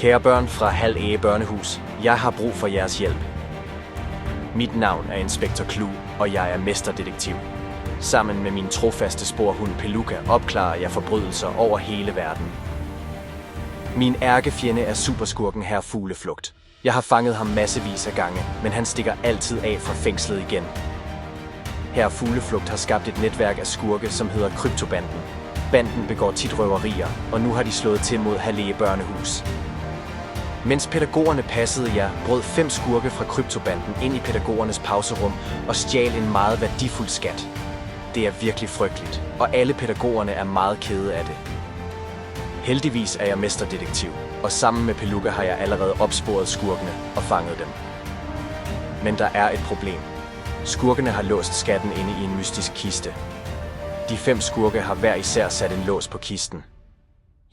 Kære børn fra Hal Ege Børnehus, jeg har brug for jeres hjælp. Mit navn er Inspektor Clou, og jeg er mesterdetektiv. Sammen med min trofaste sporhund Peluca opklarer jeg forbrydelser over hele verden. Min ærkefjende er superskurken Hr. Fugleflugt. Jeg har fanget ham massevis af gange, men han stikker altid af fra fængslet igen. Hr. Fugleflugt har skabt et netværk af skurke, som hedder Kryptobanden. Banden begår tit røverier, og nu har de slået til mod Hal Ege Børnehus. Mens pædagogerne passede jer, brød 5 skurke fra Kryptobanden ind i pædagogernes pauserum og stjal en meget værdifuld skat. Det er virkelig frygteligt, og alle pædagogerne er meget kede af det. Heldigvis er jeg mesterdetektiv, og sammen med Peluca har jeg allerede opsporet skurkene og fanget dem. Men der er et problem. Skurkene har låst skatten inde i en mystisk kiste. De 5 skurke har hver især sat en lås på kisten.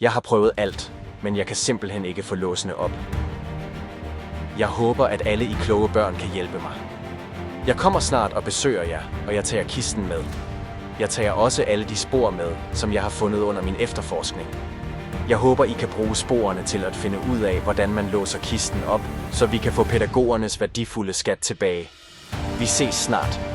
Jeg har prøvet alt, men jeg kan simpelthen ikke få låsene op. Jeg håber, at alle I kloge børn kan hjælpe mig. Jeg kommer snart og besøger jer, og jeg tager kisten med. Jeg tager også alle de spor med, som jeg har fundet under min efterforskning. Jeg håber, I kan bruge sporene til at finde ud af, hvordan man låser kisten op, så vi kan få pædagogernes værdifulde skat tilbage. Vi ses snart.